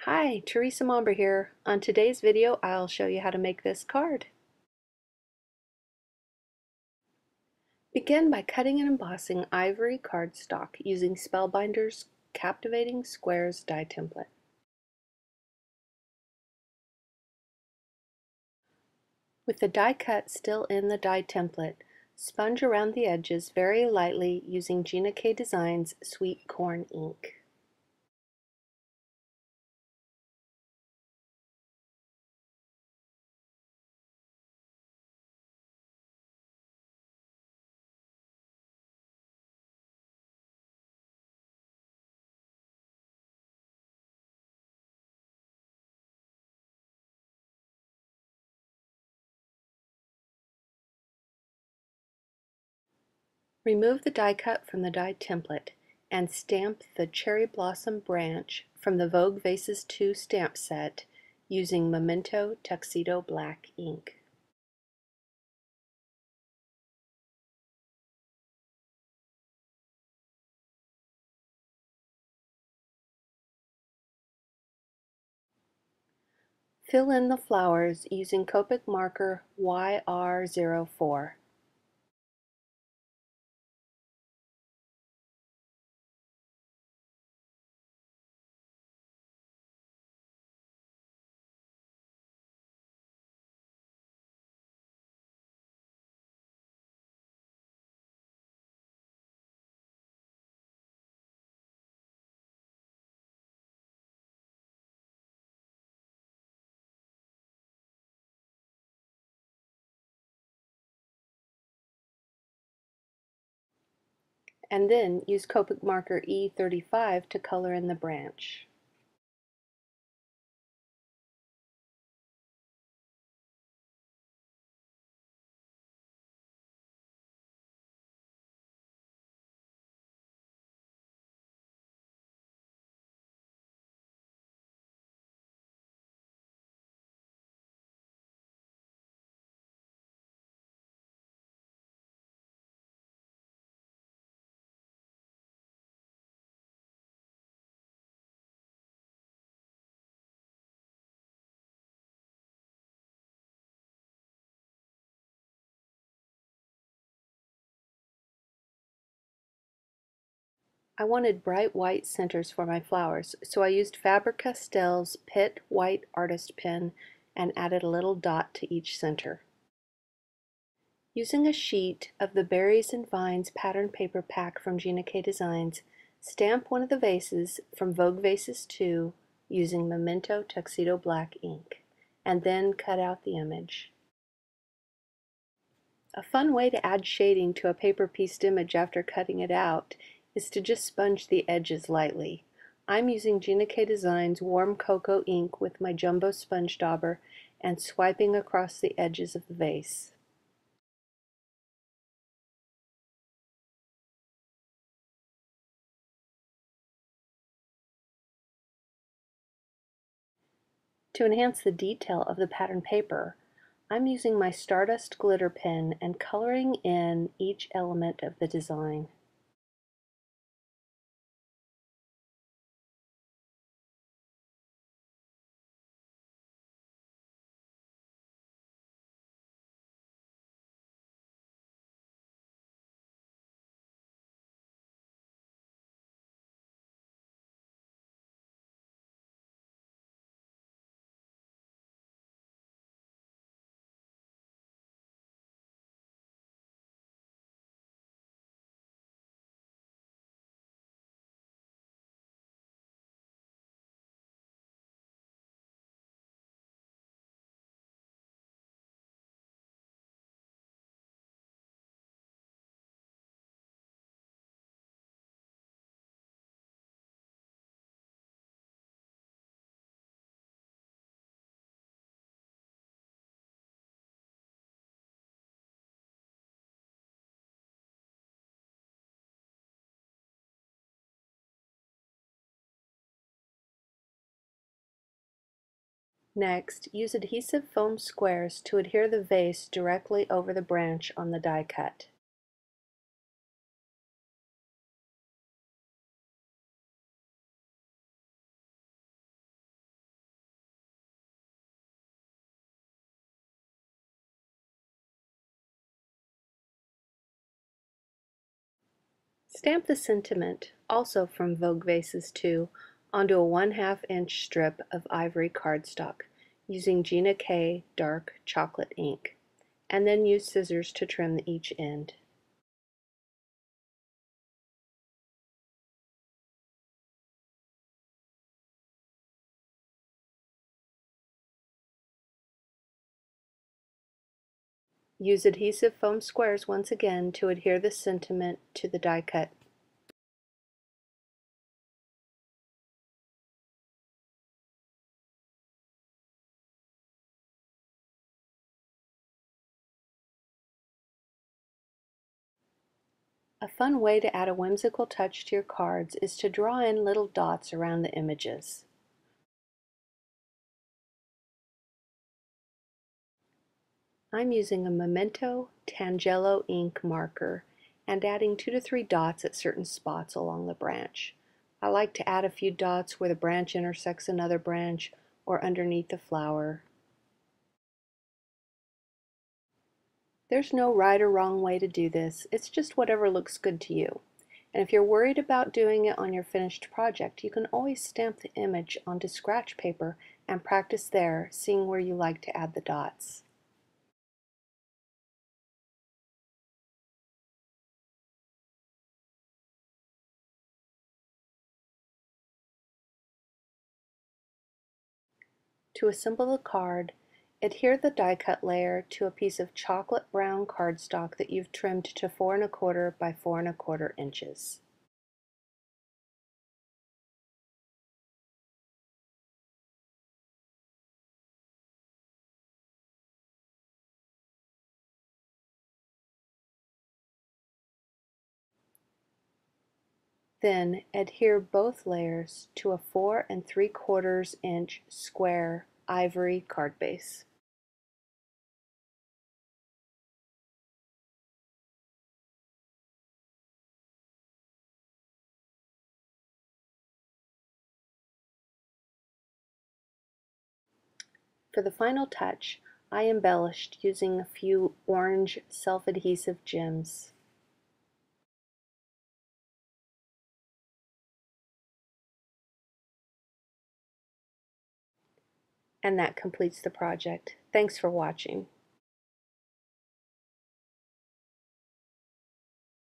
Hi, Teresa Momber here. On today's video, I'll show you how to make this card. Begin by cutting and embossing ivory cardstock using Spellbinders Captivating Squares die template. With the die cut still in the die template, sponge around the edges very lightly using Gina K Designs Sweet Corn ink. Remove the die cut from the die template and stamp the Cherry Blossom branch from the Vogue Vases 2 stamp set using Memento Tuxedo black ink. Fill in the flowers using Copic marker YR04. And then use Copic marker E35 to color in the branch. I wanted bright white centers for my flowers, so I used Faber Castell's Pitt White Artist Pen and added a little dot to each center. Using a sheet of the Berries and Vines pattern paper pack from Gina K Designs, stamp one of the vases from Vogue Vases 2 using Memento Tuxedo black ink, and then cut out the image. A fun way to add shading to a paper-pieced image after cutting it out is to just sponge the edges lightly. I'm using Gina K Designs Warm Cocoa ink with my jumbo sponge dauber and swiping across the edges of the vase. To enhance the detail of the pattern paper, I'm using my Stardust Glitter Pen and coloring in each element of the design. Next, use adhesive foam squares to adhere the vase directly over the branch on the die cut. Stamp the sentiment, also from Vogue Vases 2, onto a 1/2 inch strip of ivory cardstock using Gina K dark chocolate ink, and then use scissors to trim each end. Use adhesive foam squares once again to adhere the sentiment to the die cut. A fun way to add a whimsical touch to your cards is to draw in little dots around the images. I'm using a Memento Tangelo ink marker and adding 2 to 3 dots at certain spots along the branch. I like to add a few dots where the branch intersects another branch or underneath the flower. There's no right or wrong way to do this, it's just whatever looks good to you. And if you're worried about doing it on your finished project, you can always stamp the image onto scratch paper and practice there, seeing where you like to add the dots. To assemble the card, adhere the die cut layer to a piece of chocolate brown cardstock that you've trimmed to 4 1/4 by 4 1/4 inches. Then adhere both layers to a 4 3/4 inch square ivory card base. For the final touch, I embellished using a few orange self-adhesive gems. And that completes the project. Thanks for watching.